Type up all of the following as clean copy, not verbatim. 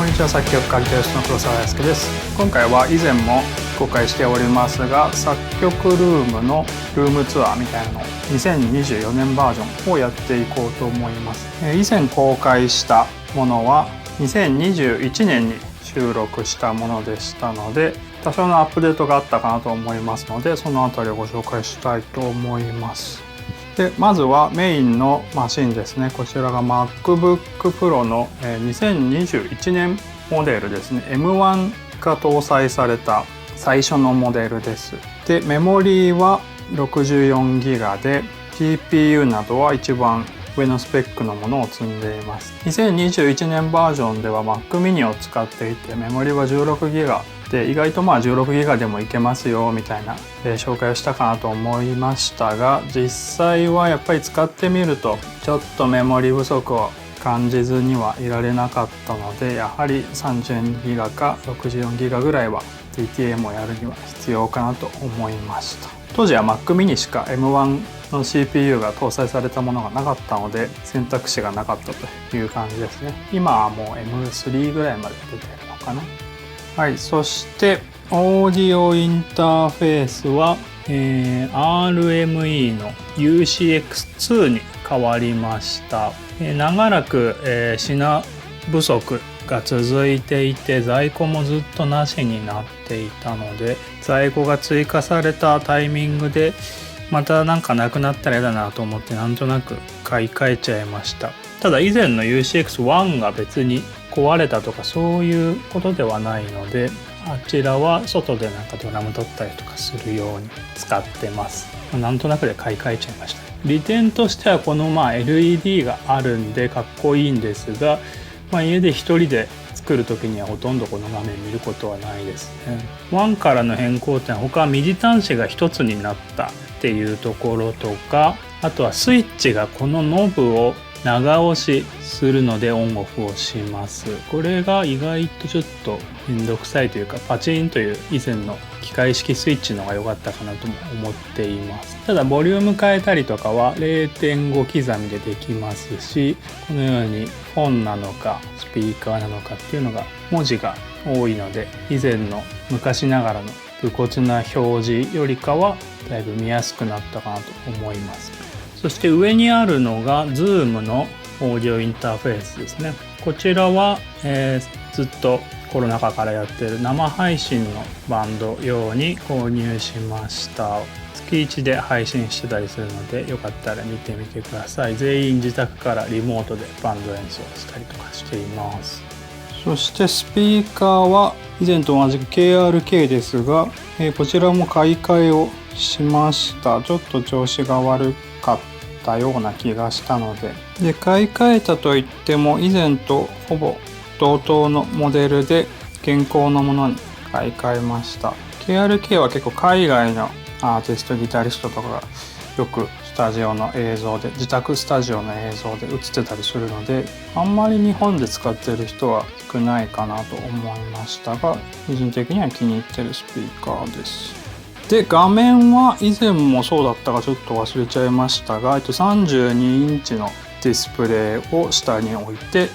こんにちは、作曲家ギタリストの黒沢祐介です。今回は以前も公開しておりますが、作曲ルームのルームツアーみたいなのを2024年バージョンをやっていこうと思います。以前公開したものは2021年に収録したものでしたので、多少のアップデートがあったかなと思いますので、そのあたりをご紹介したいと思います。でまずはメインのマシンですね。こちらが MacBook Pro の2021年モデルですね。 M1 が搭載された最初のモデルです。でメモリーは 64GB で CPU などは一番上のスペックのものを積んでいます。2021年バージョンでは Mac mini を使っていて、メモリは 16GB で意外と16GB でもいけますよみたいな紹介をしたかなと思いましたが、実際はやっぱり使ってみるとちょっとメモリ不足を感じずにはいられなかったので、やはり 32GB か 64GB ぐらいは DTM をやるには必要かなと思いました。当時は Mac mini しか M1 の CPU が搭載されたものがなかったので、選択肢がなかったという感じですね。今はもう M3 ぐらいまで出てるのかな。はい、そしてオーディオインターフェースは、RME の UCX2 に変わりました。長らく、品不足が続いていて、在庫もずっとなしになっていたので、在庫が追加されたタイミングでまたなんかなくなったら嫌だなと思って、なんとなく買い替えちゃいました。ただ以前の UCX1 が別に壊れたとかそういうことではないので、あちらは外でなんかドラム取ったりとかするように使ってます。なんとなくで買い替えちゃいました。利点としてはこのLED があるんでかっこいいんですが、家で一人で作る時にはほとんどこの画面見ることはないですね。1からの変更点は他は右端子が一つになったっていうところとか、あとはスイッチがこのノブを長押しするのでオンオフをします。これが意外とちょっとめんどくさいというか、パチンという以前の機械式スイッチの方が良かったかなとも思っています。ただボリューム変えたりとかは 0.5 刻みでできますし、このように本なのかスピーカーなのかっていうのが文字が多いので、以前の昔ながらの武骨な表示よりかはだいぶ見やすくなったかなと思います。そして上にあるのが Zoom のオーディオインターフェースですね。こちらは、ずっとコロナ禍からやっている生配信のバンド用に購入しました。月1で配信してたりするので、よかったら見てみてください。全員自宅からリモートでバンド演奏したりとかしています。そしてスピーカーは以前と同じく KRK ですが、こちらも買い替えをしました。ちょっと調子が悪かったような気がしたので、買い替えたといっても以前とほぼ同等のモデルで現行のものに買い替えました。 KRK は結構海外のアーティストギタリストとかがよくスタジオの映像で、自宅スタジオの映像で映ってたりするので、あんまり日本で使ってる人は少ないかなと思いましたが、個人的には気に入ってるスピーカーです。で画面は以前もそうだったかちょっと忘れちゃいましたが、32インチのディスプレイを下に置いて、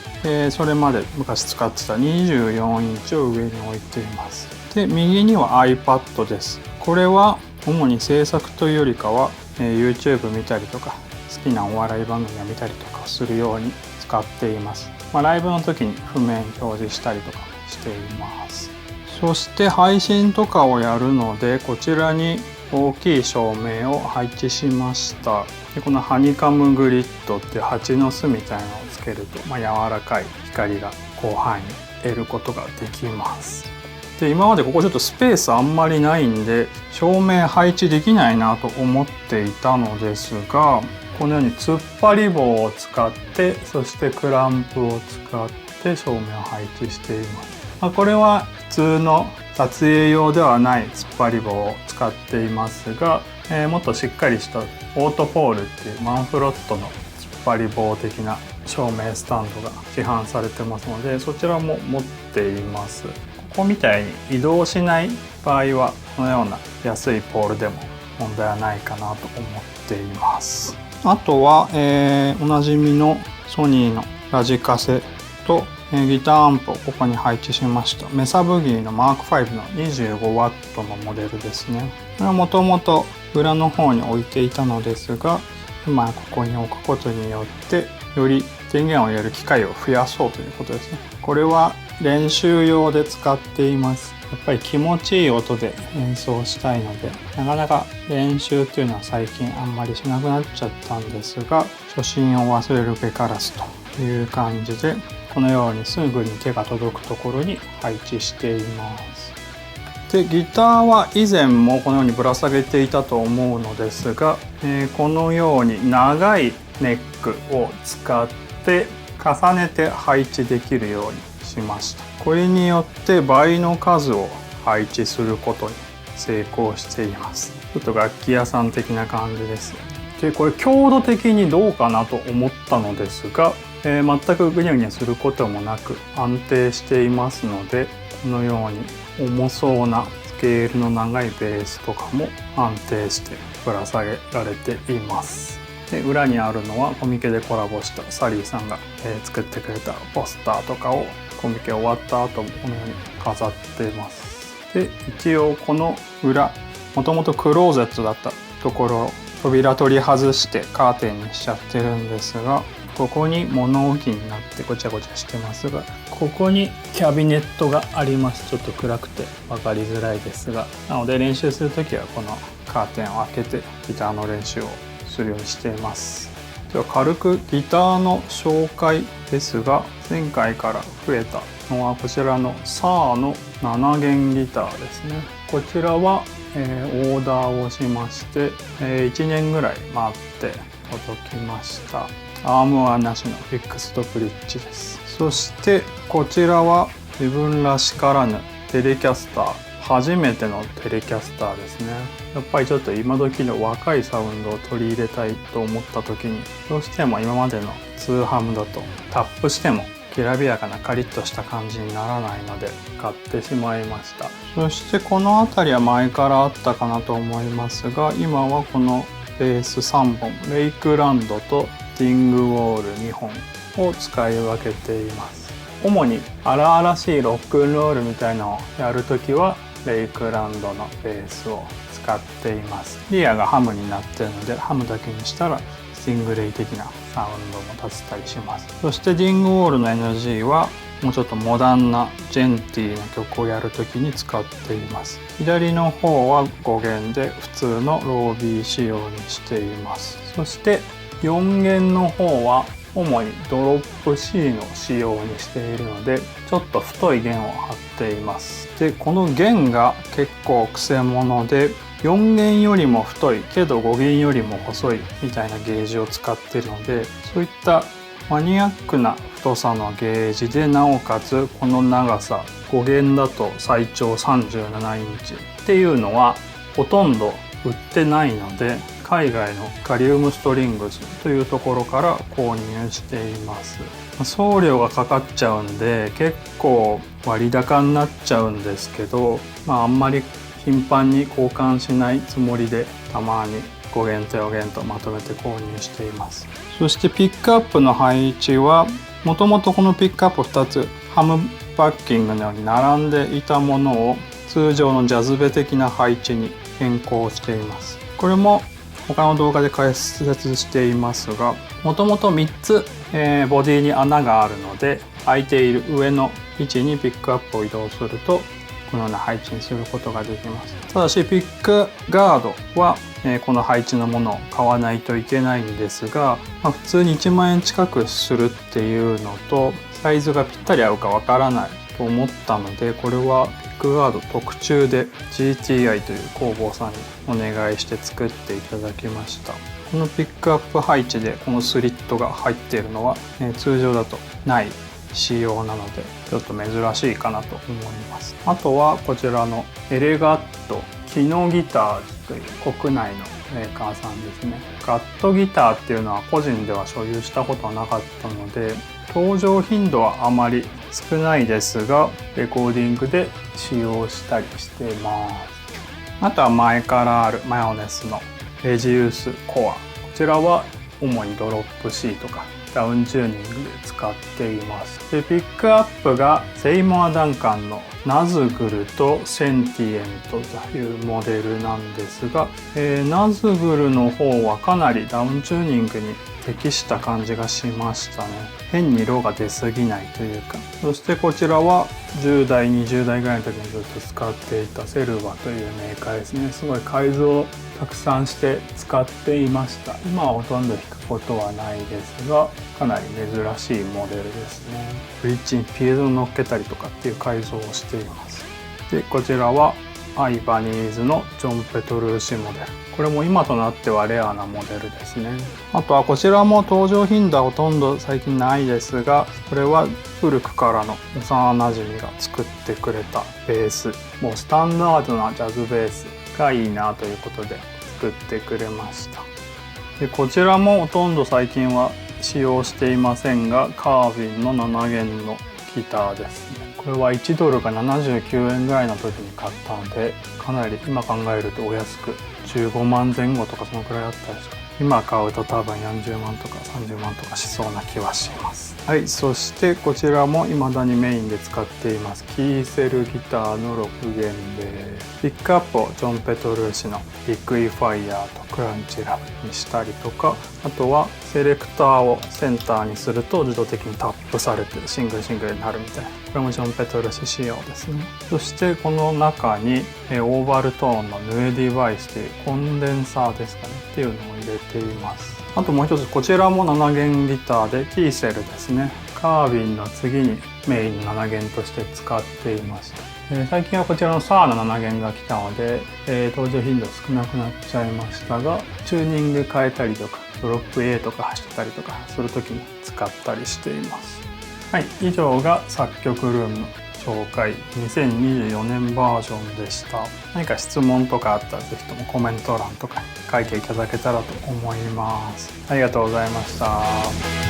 それまで昔使ってた24インチを上に置いています。で右には iPad です。これは主に制作というよりかは、YouTube 見たりとか好きなお笑い番組を見たりとかするように使っています。ライブの時に譜面表示したりとかしています。そして配信とかをやるので、こちらに大きい照明を配置しました。でこのハニカムグリッドって蜂の巣みたいなのをつけると、柔らかい光が広範囲に得ることができます。で今までここちょっとスペースあんまりないんで照明配置できないなと思っていたのですが、このように突っ張り棒を使って、そしてクランプを使って照明を配置しています。これは普通の撮影用ではない突っ張り棒を使っていますが、もっとしっかりしたオートポールっていうマンフロットの突っ張り棒的な照明スタンドが市販されてますので、そちらも持っています。ここみたいに移動しない場合はこのような安いポールでも問題はないかなと思っています。あとは、おなじみのソニーのラジカセと、ギターアンプをここに配置しました。メサブギーのマーク5の 25W のモデルですね。これはもともと裏の方に置いていたのですが、今ここに置くことによってより電源を入れる機会を増やそうということですね。これは練習用で使っています。やっぱり気持ちいい音で演奏したいので、なかなか練習っていうのは最近あんまりしなくなっちゃったんですが、初心を忘れるべからずという感じで、このようにすぐに手が届くところに配置しています。でギターは以前もこのようにぶら下げていたと思うのですが、このように長いネックを使って重ねて配置できるようにしました。これによって倍の数を配置することに成功しています。ちょっと楽器屋さん的な感じですよね。でこれ強度的にどうかなと思ったのですが、全くグニャグニャすることもなく安定していますので、このように重そうなスケールの長いベースとかも安定してぶら下げられています。で裏にあるのはコミケでコラボしたサリーさんが、作ってくれたポスターとかをコミケ終わった後もこのように飾っています。で一応この裏、もともとクローゼットだったところを扉取り外してカーテンにしちゃってるんですが、ここに物置になってごちゃごちゃしてますが、ここにキャビネットがあります。ちょっと暗くて分かりづらいですが、なので練習する時はこのカーテンを開けてギターの練習をするようにしています。では軽くギターの紹介ですが、前回から増えたのはこちらのサーの7弦ギターですね。こちらは、オーダーをしまして、1年ぐらい待って届きました。アームはなしのフィックスドブリッジです。そしてこちらは自分らしからぬテレキャスター、初めてのテレキャスターですね。やっぱりちょっと今時の若いサウンドを取り入れたいと思った時に、どうしても今までの2ハムだとタップしてもきらびやかなカリッとした感じにならないので買ってしまいました。そしてこの辺りは前からあったかなと思いますが、今はこのベース3本、レイクランドとディングウォール2本を使い分けています。主に荒々しいロックンロールみたいなのをやるときはレイクランドのベースを使っています。リアがハムになっているので、ハムだけにしたらスティングレイ的なサウンドも立てたりします。そしてディングウォールの NG はもうちょっとモダンなジェンティーな曲をやるときに使っています。左の方は5弦で普通のロービー仕様にしています。そして4弦の方は主にドロップ C の仕様にしているので、ちょっと太い弦を張っています。でこの弦が結構くせ者で、4弦よりも太いけど5弦よりも細いみたいなゲージを使っているので、そういったマニアックな太さのゲージで、なおかつこの長さ5弦だと最長37インチっていうのはほとんど売ってないので、海外のカリウムストリングスというところから購入しています。送料がかかっちゃうんで結構割高になっちゃうんですけど、あんまり頻繁に交換しないつもりで、たまに5弦と4弦とまとめて購入しています。そしてピックアップの配置は、もともとこのピックアップ2つハムバッキングのように並んでいたものを通常のジャズベ的な配置に変更しています。これも他の動画で解説していますが、もともと3つ、ボディに穴があるので、空いている上の位置にピックアップを移動するとこのような配置にすることができます。ただしピックガードは、この配置のものを買わないといけないんですが、普通に1万円近くするっていうのとサイズがぴったり合うかわからないと思ったので、これはピックガード特注で GTI という工房さんにお願いして作っていただきました。このピックアップ配置でこのスリットが入っているのは、通常だとない仕様なのでちょっと珍しいかなと思います。あとはこちらのエレガット機能ギターという国内のメーカーさんですね。ガットギターっていうのは個人では所有したことはなかったので、登場頻度はあまり少ないですが、レコーディングで使用したりしています。あとは前からあるマヨネスのレジウスコア、こちらは主にドロップ C とかダウンチューニングで使っています。でピックアップがセイモア・ダンカンのナズグルとセンティエントというモデルなんですが、ナズグルの方はかなりダウンチューニングに適した感じがしましたね。変に色が出過ぎないというか。そしてこちらは10代20代ぐらいの時にずっと使っていたセルバというメーカーですね。すごい改造をたくさんして使っていました。今はほとんど弾くことはないですが、かなり珍しいモデルですね。ブリッジにピエゾを乗っけたりとかっていう改造をしています。でこちらはアイバニーズのジョン・ペトルーシモデル。これも今となってはレアなモデルですね。あとはこちらも登場頻度はほとんど最近ないですが、これは古くからの幼なじみが作ってくれたベース。もうスタンダードなジャズベースがいいなということで作ってくれました。でこちらもほとんど最近は使用していませんが、カービンの7弦のギターですね。これは1ドルが79円ぐらいの時に買ったので、かなり今考えるとお安く15万前後とかそのくらいあったですか。今買うと多分40万とか30万とかしそうな気はします。はい、そしてこちらも未だにメインで使っていますキーセルギターの6弦で、ピックアップをジョン・ペトルーシのリクイファイヤーとクランチラにしたりとか、あとはセレクターをセンターにすると自動的にタップされてシングルになるみたいな、これもジョン・ペトルーシ仕様ですね。そしてこの中にオーバルトーンのヌエディバイスというコンデンサーですかねっていうのを入れています。あともう一つ、こちらも7弦ギターでキーセルですね。カービンの次にメインの7弦として使っていました。最近はこちらのサーの7弦が来たので、登場頻度少なくなっちゃいましたが、チューニング変えたりとかドロップ A とか走ったりとかするときに使ったりしています。はい、以上が作曲ルームの紹介2024年バージョンでした。何か質問とかあったらぜひともコメント欄とかに書いていただけたらと思います。ありがとうございました。